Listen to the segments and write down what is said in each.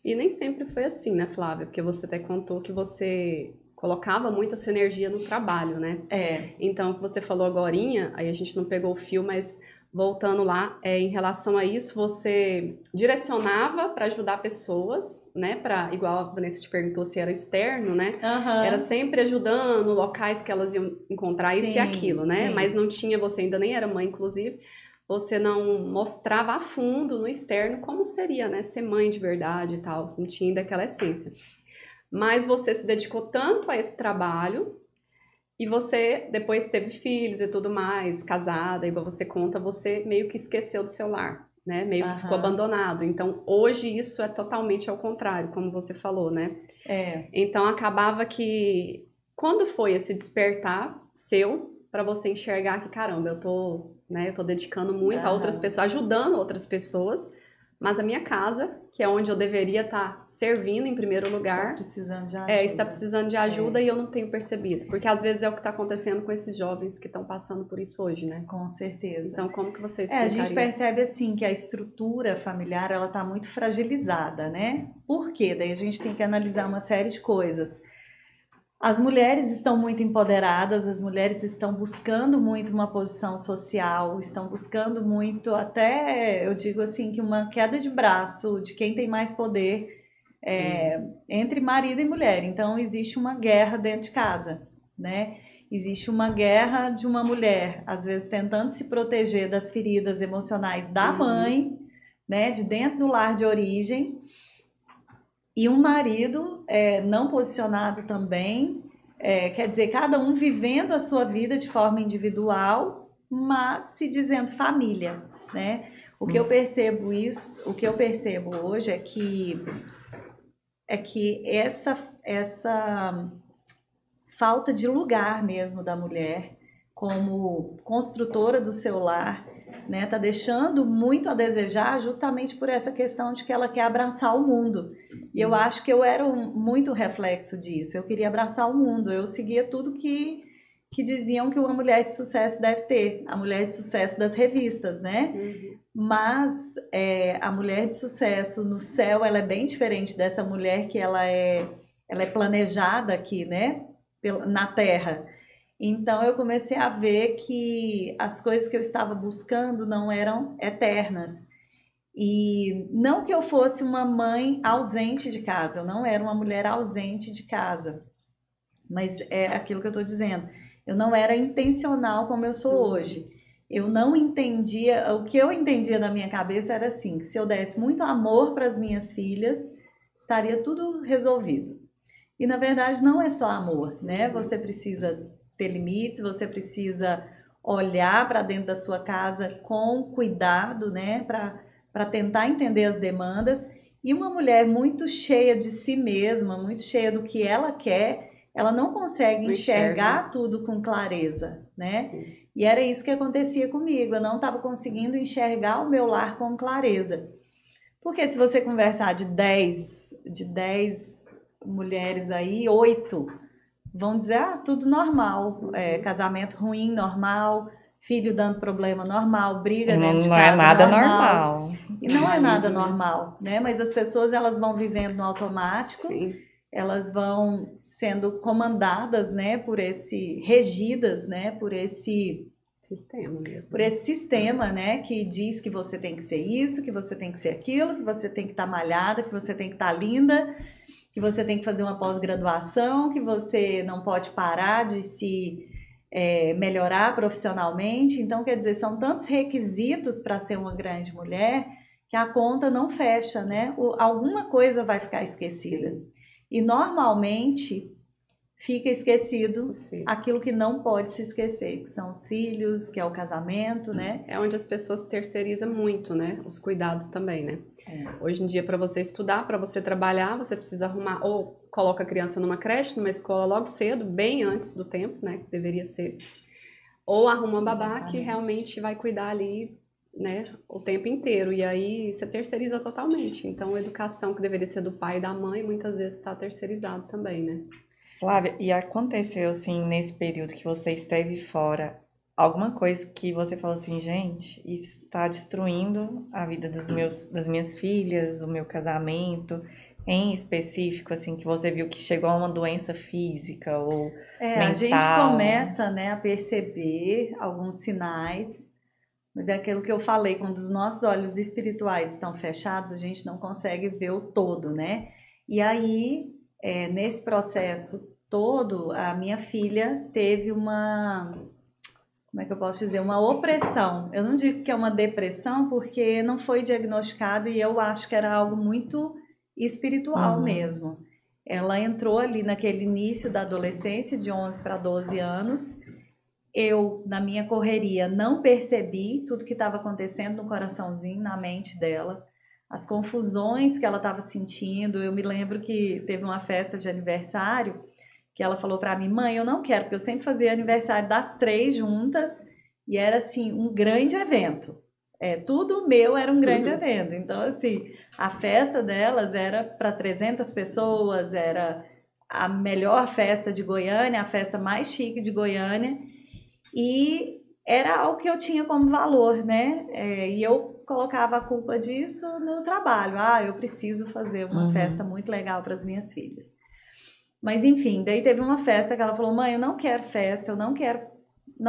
E nem sempre foi assim, né, Flávia? Porque você até contou que você colocava muita sua energia no trabalho, né? Então, o que você falou agorinha, aí a gente não pegou o fio, mas voltando lá, em relação a isso, você direcionava para ajudar pessoas, né? Igual a Vanessa te perguntou se era externo, né? Era sempre ajudando locais que elas iam encontrar isso e aquilo, né? Mas não tinha, você ainda nem era mãe, inclusive, você não mostrava a fundo no externo como seria, né? Ser mãe de verdade e tal, não tinha ainda aquela essência. Mas você se dedicou tanto a esse trabalho e você depois teve filhos e tudo mais, casada, igual você conta, você meio que esqueceu do seu lar, né? Meio que ficou abandonado. Então, hoje isso é totalmente ao contrário, como você falou, né? Então, acabava que quando foi esse despertar seu para você enxergar que, caramba, eu tô dedicando muito a outras pessoas, ajudando outras pessoas, mas a minha casa, que é onde eu deveria estar servindo em primeiro lugar, está precisando de ajuda. Está precisando de ajuda e eu não tenho percebido. Porque às vezes é o que está acontecendo com esses jovens que estão passando por isso hoje, né? Com certeza. Então, como que você explicaria? A gente percebe assim que a estrutura familiar ela está muito fragilizada, né? Por quê? Daí a gente tem que analisar uma série de coisas. As mulheres estão muito empoderadas, as mulheres estão buscando muito uma posição social, estão buscando muito, até eu digo assim, que uma queda de braço de quem tem mais poder entre marido e mulher. Então existe uma guerra dentro de casa, né? Existe uma guerra de uma mulher, às vezes tentando se proteger das feridas emocionais da mãe, né? De dentro do lar de origem. E um marido não posicionado também, quer dizer, cada um vivendo a sua vida de forma individual, mas se dizendo família, né? O que eu percebo hoje é que essa falta de lugar mesmo da mulher como construtora do seu lar, né, tá deixando muito a desejar justamente por essa questão de que ela quer abraçar o mundo. Sim. E eu acho que eu era muito reflexo disso. Eu queria abraçar o mundo. Eu seguia tudo que diziam que uma mulher de sucesso deve ter. A mulher de sucesso das revistas, né? Mas a mulher de sucesso no céu, ela é bem diferente dessa mulher que ela é planejada aqui, né? Na Terra. Então eu comecei a ver que as coisas que eu estava buscando não eram eternas. E não que eu fosse uma mãe ausente de casa, eu não era uma mulher ausente de casa. Mas é aquilo que eu estou dizendo. Eu não era intencional como eu sou hoje. Eu não entendia, o que eu entendia na minha cabeça era assim, que se eu desse muito amor para as minhas filhas, estaria tudo resolvido. E na verdade não é só amor, né? Você precisa ter limites, você precisa olhar para dentro da sua casa com cuidado, né? Para tentar entender as demandas. E uma mulher muito cheia de si mesma, muito cheia do que ela quer, ela não consegue enxergar tudo com clareza, né? Sim. E era isso que acontecia comigo, eu não estava conseguindo enxergar o meu lar com clareza. Porque se você conversar de 10 mulheres aí, 8 vão dizer, tudo normal, casamento ruim, normal, filho dando problema, normal, briga dentro de casa, não é nada normal. E não é nada normal, né? Mas as pessoas, elas vão vivendo no automático. Sim. Elas vão sendo comandadas, né, regidas, né, por esse sistema mesmo. Por esse sistema, né, que diz que você tem que ser isso, que você tem que ser aquilo, que você tem que estar malhada, que você tem que estar linda, que você tem que fazer uma pós-graduação, que você não pode parar de se melhorar profissionalmente. Então, quer dizer, são tantos requisitos para ser uma grande mulher que a conta não fecha, né? Alguma coisa vai ficar esquecida. E normalmente fica esquecido aquilo que não pode se esquecer, que são os filhos, que é o casamento, né? É onde as pessoas terceirizam muito, né? Os cuidados também, né? Hoje em dia, para você estudar, para você trabalhar, você precisa arrumar, ou coloca a criança numa creche, numa escola logo cedo, bem antes do tempo, né? Que deveria ser. Ou arruma uma babá que realmente vai cuidar ali, né, o tempo inteiro, e aí você terceiriza totalmente. Então, a educação que deveria ser do pai e da mãe, muitas vezes está terceirizado também, né? Flávia, e aconteceu, assim, nesse período que você esteve fora, alguma coisa que você falou assim, gente, isso está destruindo a vida das minhas filhas, o meu casamento, em específico, assim, que você viu que chegou a uma doença física ou mental? A gente começa, né, a perceber alguns sinais, mas é aquilo que eu falei, quando os nossos olhos espirituais estão fechados, a gente não consegue ver o todo, né? E aí, nesse processo todo, a minha filha teve uma, como é que eu posso dizer, uma opressão. Eu não digo que é uma depressão, porque não foi diagnosticado e eu acho que era algo muito espiritual mesmo. Ela entrou ali naquele início da adolescência, de 11 para 12 anos. Eu, na minha correria, não percebi tudo que estava acontecendo no coraçãozinho, na mente dela, as confusões que ela estava sentindo. Eu me lembro que teve uma festa de aniversário que ela falou para mim: mãe, eu não quero, porque eu sempre fazia aniversário das 3 juntas e era assim um grande evento. Tudo meu era um grande evento. Então, assim, a festa delas era para 300 pessoas, era a melhor festa de Goiânia, a festa mais chique de Goiânia. E era algo que eu tinha como valor, né? E eu colocava a culpa disso no trabalho. Eu preciso fazer uma festa muito legal para as minhas filhas. Mas enfim, daí teve uma festa que ela falou: mãe, eu não quero festa, eu não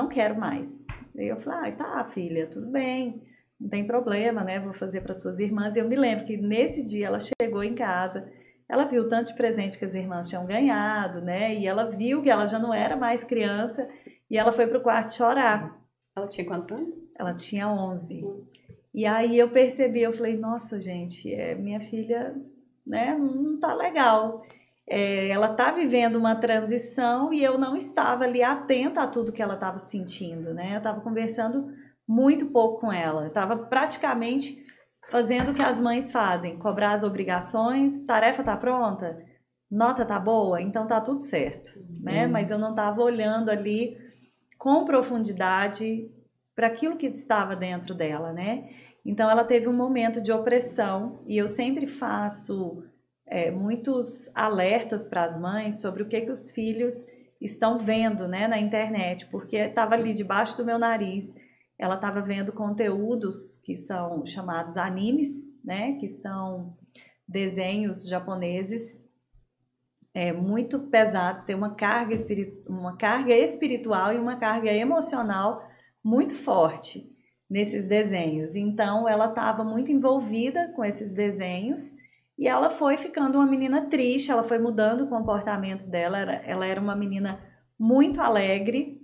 quero mais. Daí eu falei: tá, filha, tudo bem, não tem problema, né? Vou fazer para suas irmãs. E eu me lembro que nesse dia ela chegou em casa, ela viu o tanto de presente que as irmãs tinham ganhado, né? E ela viu que ela já não era mais criança e ela foi pro quarto chorar. Ela tinha quantos anos? Ela tinha 11. E aí eu percebi, eu falei: nossa, gente, minha filha, né, não tá legal. Ela tá vivendo uma transição e eu não estava ali atenta a tudo que ela estava sentindo, né? Eu estava conversando muito pouco com ela. Eu estava praticamente fazendo o que as mães fazem: cobrar as obrigações, tarefa tá pronta, nota tá boa, então tá tudo certo, né? Mas eu não estava olhando ali com profundidade para aquilo que estava dentro dela, né? Então ela teve um momento de opressão e eu sempre faço muitos alertas para as mães sobre o que os filhos estão vendo, né, na internet, porque estava ali debaixo do meu nariz. Ela estava vendo conteúdos que são chamados animes, né, que são desenhos japoneses muito pesados, tem uma carga espiritual e uma carga emocional muito forte nesses desenhos. Então ela estava muito envolvida com esses desenhos e ela foi ficando uma menina triste, ela foi mudando o comportamento dela. Ela era uma menina muito alegre,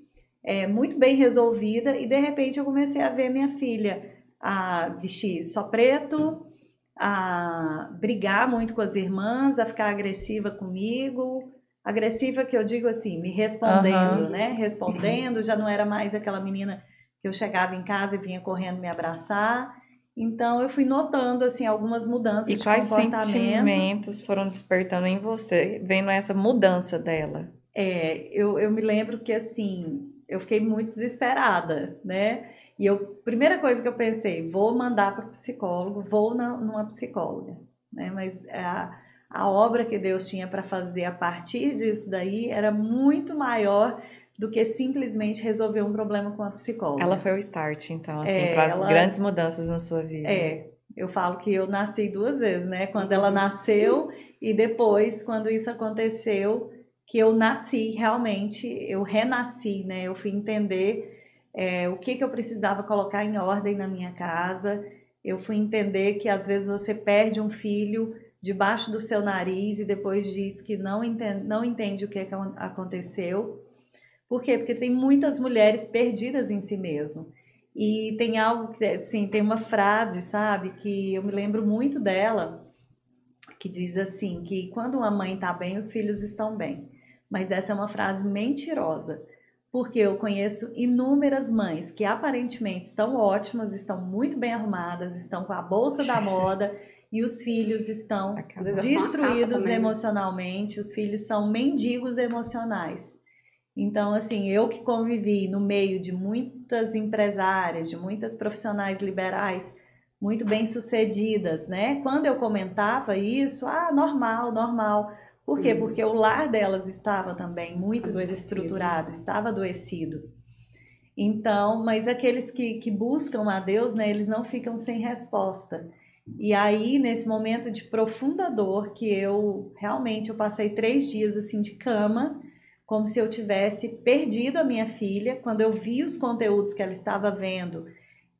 muito bem resolvida, e de repente eu comecei a ver minha filha a vestir só preto, a brigar muito com as irmãs, a ficar agressiva comigo. Agressiva que eu digo assim, me respondendo, né? Respondendo, já não era mais aquela menina que eu chegava em casa e vinha correndo me abraçar. Então eu fui notando assim algumas mudanças de comportamento. E quais sentimentos foram despertando em você, vendo essa mudança dela? Eu me lembro que assim, eu fiquei muito desesperada, né? E primeira coisa que eu pensei: vou mandar para o psicólogo, vou numa psicóloga, né? Mas a obra que Deus tinha para fazer a partir disso daí era muito maior do que simplesmente resolver um problema com a psicóloga. Ela foi o start, então, assim, para as grandes mudanças na sua vida. Eu falo que eu nasci 2 vezes, né? Quando ela nasceu e depois, quando isso aconteceu, que eu nasci realmente, eu renasci, né? Eu fui entender o que eu precisava colocar em ordem na minha casa. Eu fui entender que às vezes você perde um filho debaixo do seu nariz e depois diz que não entende o que aconteceu. Por quê? Porque tem muitas mulheres perdidas em si mesmo. E tem algo que, assim, tem uma frase, sabe, que eu me lembro muito dela, que diz assim, que quando uma mãe está bem, os filhos estão bem. Mas essa é uma frase mentirosa, porque eu conheço inúmeras mães que aparentemente estão ótimas, estão muito bem arrumadas, estão com a bolsa da moda e os filhos estão destruídos emocionalmente, os filhos são mendigos emocionais. Então, assim, eu que convivi no meio de muitas empresárias, de muitas profissionais liberais muito bem-sucedidas, né? Quando eu comentava isso, normal, normal. Por quê? Porque o lar delas estava também muito desestruturado, estava adoecido. Então, mas aqueles que buscam a Deus, né, eles não ficam sem resposta. E aí, nesse momento de profunda dor, que eu passei 3 dias assim de cama, como se eu tivesse perdido a minha filha. Quando eu vi os conteúdos que ela estava vendo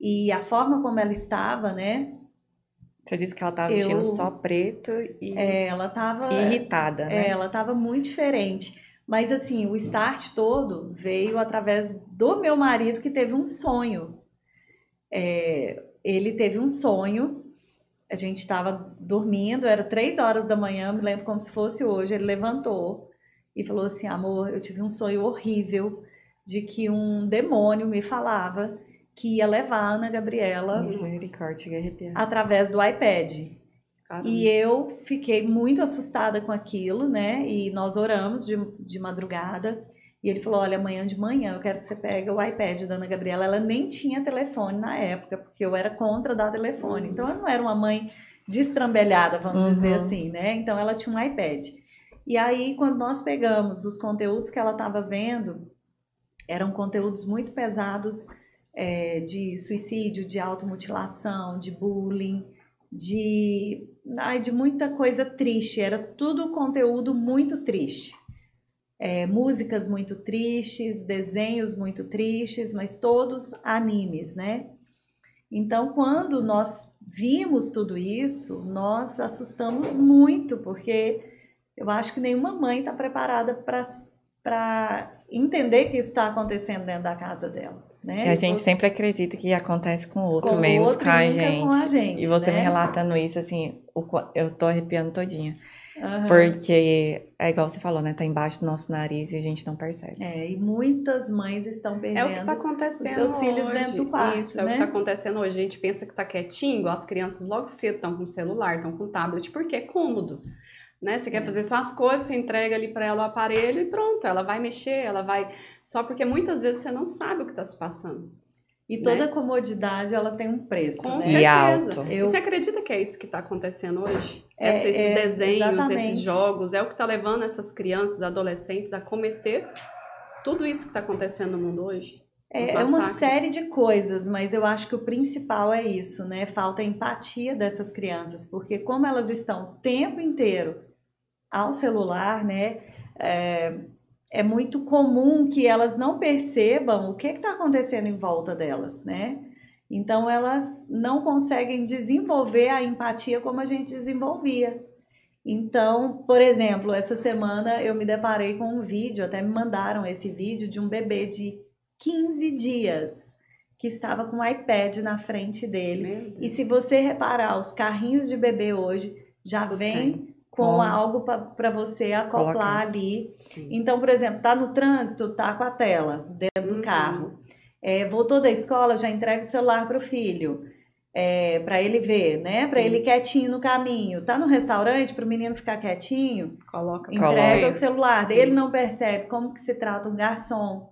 e a forma como ela estava, né? Você disse que ela estava vestindo só preto e ela estava irritada, né? Ela estava muito diferente. Mas assim, o start todo veio através do meu marido, que teve um sonho. Ele teve um sonho. A gente estava dormindo, era 3 horas da manhã, me lembro como se fosse hoje. Ele levantou e falou assim: amor, eu tive um sonho horrível de que um demônio me falava que ia levar a Ana Gabriela através do iPad. Caramba. E eu fiquei muito assustada com aquilo, né? E nós oramos de madrugada. E ele falou: olha, amanhã de manhã eu quero que você pegue o iPad da Ana Gabriela. Ela nem tinha telefone na época, porque eu era contra dar telefone. Então, eu não era uma mãe destrambelhada, vamos dizer assim, né? Então, ela tinha um iPad. E aí, quando nós pegamos os conteúdos que ela estava vendo, eram conteúdos muito pesados, de suicídio, de automutilação, de bullying, de muita coisa triste. Era tudo conteúdo muito triste. Músicas muito tristes, desenhos muito tristes, mas todos animes, né? Então, quando nós vimos tudo isso, nós assustamos muito, porque eu acho que nenhuma mãe está preparada para entender que isso está acontecendo dentro da casa dela, né? E a gente sempre acredita que acontece com o outro, menos com a gente. E você, né, me relatando isso, assim, eu tô arrepiando todinha. Porque é igual você falou, né? Tá embaixo do nosso nariz e a gente não percebe. E muitas mães estão perdendo o que tá acontecendo os seus filhos hoje. dentro do quarto. Isso, o que tá acontecendo hoje. A gente pensa que tá quietinho, igual as crianças logo cedo estão com celular, estão com tablet, porque é cômodo. Né? Você quer fazer só as coisas, você entrega ali para ela o aparelho e pronto, ela vai mexer, ela vai... Só porque muitas vezes você não sabe o que tá se passando. E toda comodidade, ela tem um preço, com né? certeza. E alto. E você acredita que é isso que está acontecendo hoje? Esses desenhos, exatamente. Esses jogos, é o que está levando essas crianças, adolescentes a cometer tudo isso que está acontecendo no mundo hoje? É uma série de coisas, mas eu acho que o principal é isso, né? Falta empatia dessas crianças, porque como elas estão o tempo inteiro ao celular, né? É muito comum que elas não percebam o que está acontecendo em volta delas, né? Então, elas não conseguem desenvolver a empatia como a gente desenvolvia. Então, por exemplo, essa semana eu me deparei com um vídeo, até me mandaram esse vídeo de um bebê de 15 dias que estava com o iPad na frente dele. E se você reparar, os carrinhos de bebê hoje já vêm com algo para você acoplar ali. Sim. Então, por exemplo, tá no trânsito, tá com a tela dentro do carro. Voltou da escola, já entrega o celular para o filho, para ele ver, né? Para ele quietinho no caminho. Tá no restaurante, para o menino ficar quietinho, entrega o celular. Sim. Daí ele não percebe como que se trata um garçom.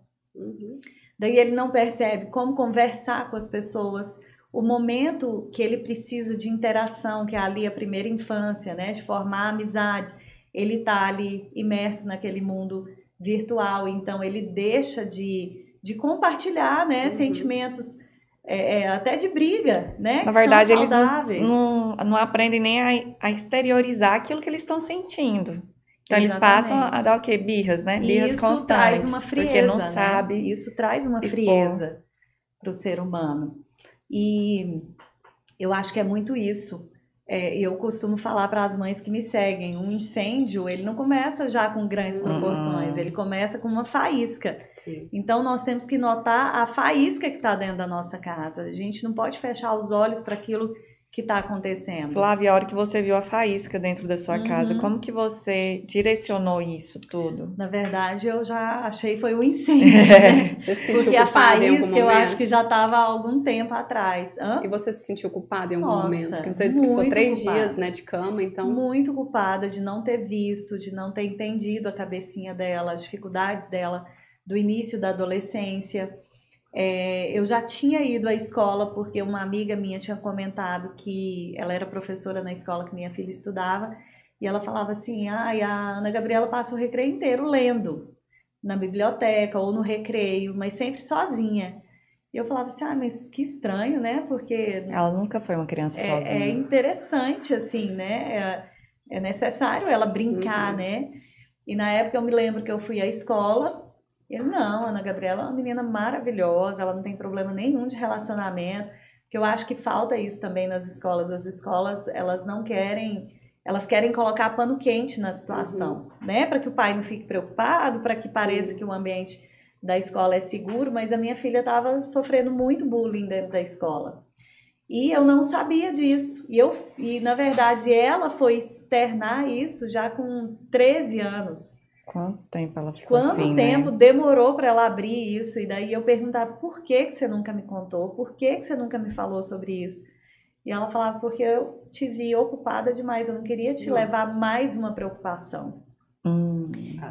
Daí ele não percebe como conversar com as pessoas. O momento que ele precisa de interação, que é ali a primeira infância, né, de formar amizades, ele está ali imerso naquele mundo virtual, então ele deixa de compartilhar, né, sentimentos até de briga, né? Na verdade, eles não aprendem nem a exteriorizar aquilo que eles estão sentindo. Então, eles passam a dar o quê? Birras, né? Birras isso constantes. Traz uma frieza, porque não né? sabe. Isso traz uma frieza para o ser humano. E eu acho que é muito isso. Eu costumo falar para as mães que me seguem, um incêndio, ele não começa já com grandes proporções, ele começa com uma faísca. Sim. Então, nós temos que notar a faísca que está dentro da nossa casa. A gente não pode fechar os olhos para aquilo que está acontecendo. Flávia, a hora que você viu a faísca dentro da sua casa, como que você direcionou isso tudo? Na verdade, eu já achei foi o incêndio, né? Você se sentiu porque a faísca eu acho que que já estava há algum tempo atrás. E você se sentiu culpada em algum momento? Porque você disse que ficou 3 dias, né, de cama, então... Muito culpada de não ter visto, de não ter entendido a cabecinha dela, as dificuldades dela do início da adolescência. Eu já tinha ido à escola porque uma amiga minha tinha comentado que ela era professora na escola que minha filha estudava e ela falava assim, a Ana Gabriela passa o recreio inteiro lendo na biblioteca ou no recreio, mas sempre sozinha. E eu falava assim, mas que estranho, né? Porque... Ela nunca foi uma criança sozinha. É interessante, assim, né? É necessário ela brincar, né? E na época eu me lembro que eu fui à escola. Ele, não, Ana Gabriela é uma menina maravilhosa, ela não tem problema nenhum de relacionamento. Que eu acho que falta isso também nas escolas. As escolas, elas não querem... Elas querem colocar pano quente na situação, né? Para que o pai não fique preocupado, para que pareça que o ambiente da escola é seguro, mas a minha filha estava sofrendo muito bullying dentro da escola. E eu não sabia disso. E na verdade, ela foi externar isso já com 13 anos. Quanto tempo ela ficou assim, Quanto tempo demorou para ela abrir isso? E daí eu perguntava, por que você nunca me contou? Por que você nunca me falou sobre isso? E ela falava, porque eu te vi ocupada demais, eu não queria te levar mais uma preocupação.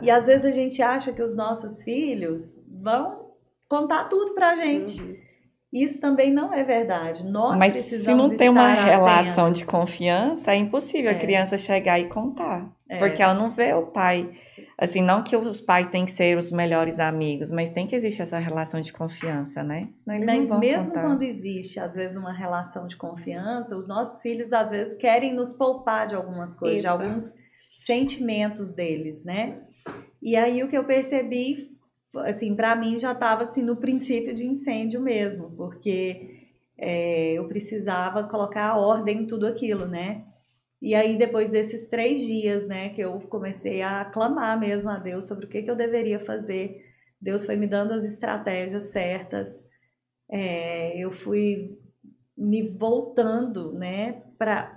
E às vezes a gente acha que os nossos filhos vão contar tudo pra gente. Isso também não é verdade. Nós precisamos se não tem uma relação de confiança, é impossível a criança chegar e contar. Porque ela não vê o pai. Assim, não que os pais têm que ser os melhores amigos, mas tem que existir essa relação de confiança, né? Senão eles não vão mesmo contar. Quando existe, às vezes, uma relação de confiança, os nossos filhos, às vezes, querem nos poupar de algumas coisas, de alguns sentimentos deles, né? E aí o que eu percebi, assim, para mim já estava assim, no princípio de incêndio mesmo, porque eu precisava colocar a ordem em tudo aquilo, né? E aí depois desses 3 dias, né, que eu comecei a clamar mesmo a Deus sobre o que eu deveria fazer, Deus foi me dando as estratégias certas, eu fui me voltando, né,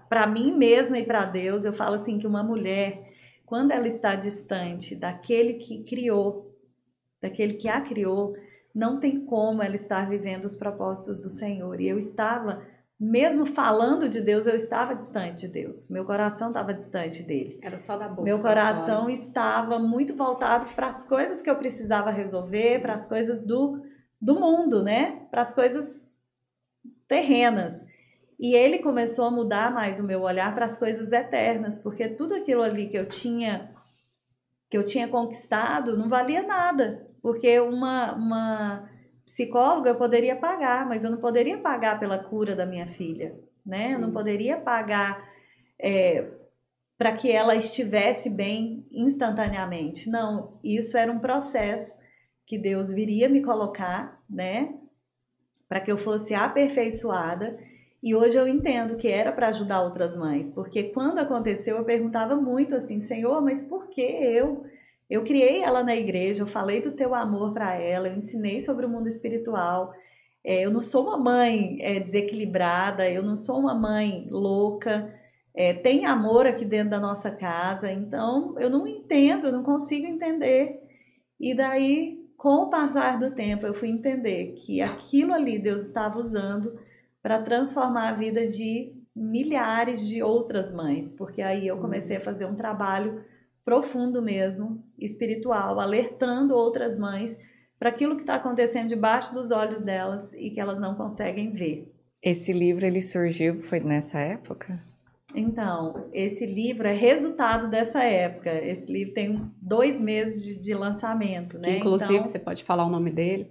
para mim mesma e para Deus. Eu falo assim que uma mulher, quando ela está distante daquele que criou, daquele que a criou, não tem como ela estar vivendo os propósitos do Senhor. E eu estava, mesmo falando de Deus, eu estava distante de Deus. Meu coração estava distante dele. Era só da boca. Meu coração estava muito voltado para as coisas que eu precisava resolver, para as coisas do mundo, né? Para as coisas terrenas. E ele começou a mudar mais o meu olhar para as coisas eternas, porque tudo aquilo ali que eu tinha conquistado não valia nada, porque uma psicóloga eu poderia pagar, mas eu não poderia pagar pela cura da minha filha, né? Eu não poderia pagar para que ela estivesse bem instantaneamente. Não, isso era um processo que Deus viria me colocar, né? Para que eu fosse aperfeiçoada. E hoje eu entendo que era para ajudar outras mães, porque quando aconteceu eu perguntava muito assim, Senhor, mas por que eu? Eu criei ela na igreja, eu falei do teu amor para ela, eu ensinei sobre o mundo espiritual. Eu não sou uma mãe desequilibrada, eu não sou uma mãe louca, tem amor aqui dentro da nossa casa, então eu não entendo, eu não consigo entender. E daí, com o passar do tempo, eu fui entender que aquilo ali Deus estava usando para transformar a vida de milhares de outras mães, porque aí eu comecei a fazer um trabalho profundo mesmo, espiritual, alertando outras mães para aquilo que está acontecendo debaixo dos olhos delas e que elas não conseguem ver. Esse livro, ele surgiu, foi nessa época? Então, esse livro é resultado dessa época. Esse livro tem 2 meses de lançamento, né? Inclusive, então, você pode falar o nome dele?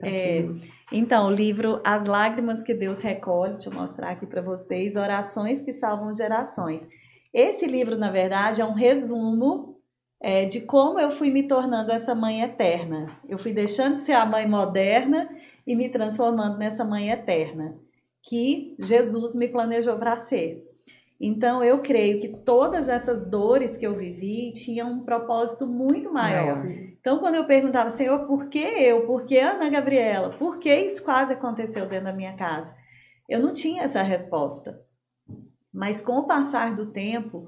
Então, o livro As Lágrimas que Deus Recolhe, deixa eu mostrar aqui para vocês, Orações que Salvam Gerações. Esse livro, na verdade, é um resumo de como eu fui me tornando essa mãe eterna. Eu fui deixando de ser a mãe moderna e me transformando nessa mãe eterna, que Jesus me planejou para ser. Então, eu creio que todas essas dores que eu vivi tinham um propósito muito maior. Então, quando eu perguntava, Senhor, por que eu? Por que Ana Gabriela? Por que isso quase aconteceu dentro da minha casa? Eu não tinha essa resposta. Mas com o passar do tempo,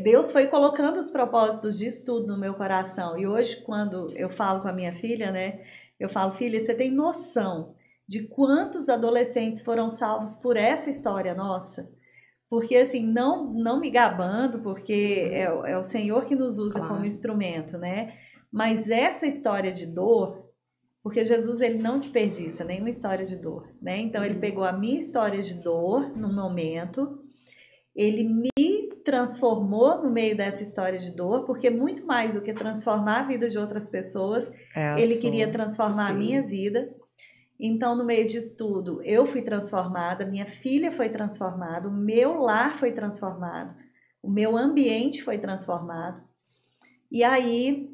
Deus foi colocando os propósitos de estudo no meu coração. E hoje, quando eu falo com a minha filha, né? Eu falo, filha, você tem noção de quantos adolescentes foram salvos por essa história nossa? Porque, assim, não me gabando, porque é o Senhor que nos usa como instrumento, né? Mas essa história de dor, porque Jesus, ele não desperdiça nenhuma história de dor, né? Então, ele pegou a minha história de dor, num momento, ele me transformou no meio dessa história de dor, porque muito mais do que transformar a vida de outras pessoas, ele queria transformar a minha vida. Então, no meio disso tudo, eu fui transformada, minha filha foi transformada, o meu lar foi transformado, o meu ambiente foi transformado. E aí,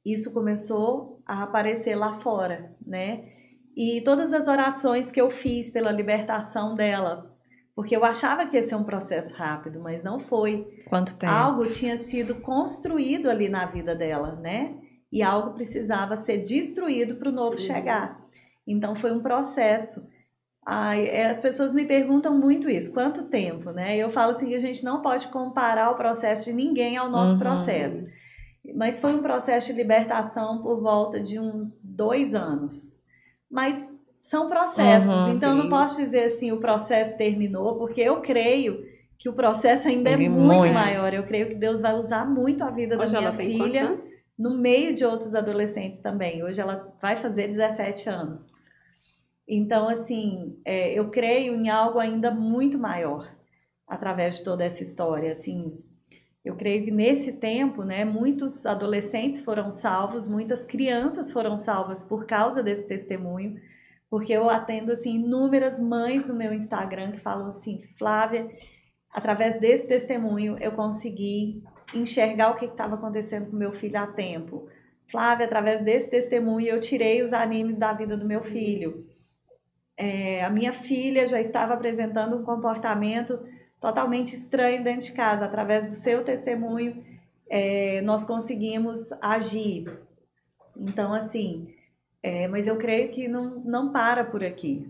isso começou a aparecer lá fora, né? E todas as orações que eu fiz pela libertação dela, porque eu achava que ia ser um processo rápido, mas não foi. Quanto tempo? Algo tinha sido construído ali na vida dela, né? E algo precisava ser destruído para o novo chegar. Então, foi um processo. As pessoas me perguntam muito isso, quanto tempo, né? Eu falo assim que a gente não pode comparar o processo de ninguém ao nosso processo. Mas foi um processo de libertação por volta de uns 2 anos. Mas são processos, então eu não posso dizer assim, o processo terminou, porque eu creio que o processo ainda é muito maior. Eu creio que Deus vai usar muito a vida da minha filha no meio de outros adolescentes também. Hoje ela vai fazer 17 anos. Então, assim, eu creio em algo ainda muito maior através de toda essa história. Assim, eu creio que nesse tempo, né, muitos adolescentes foram salvos, muitas crianças foram salvas por causa desse testemunho, porque eu atendo assim inúmeras mães no meu Instagram que falam assim: Flávia, através desse testemunho eu consegui enxergar o que estava acontecendo com meu filho há tempo. Flávia, através desse testemunho eu tirei os animes da vida do meu filho. A minha filha já estava apresentando um comportamento totalmente estranho dentro de casa. Através do seu testemunho, nós conseguimos agir. Então, assim, mas eu creio que não para por aqui.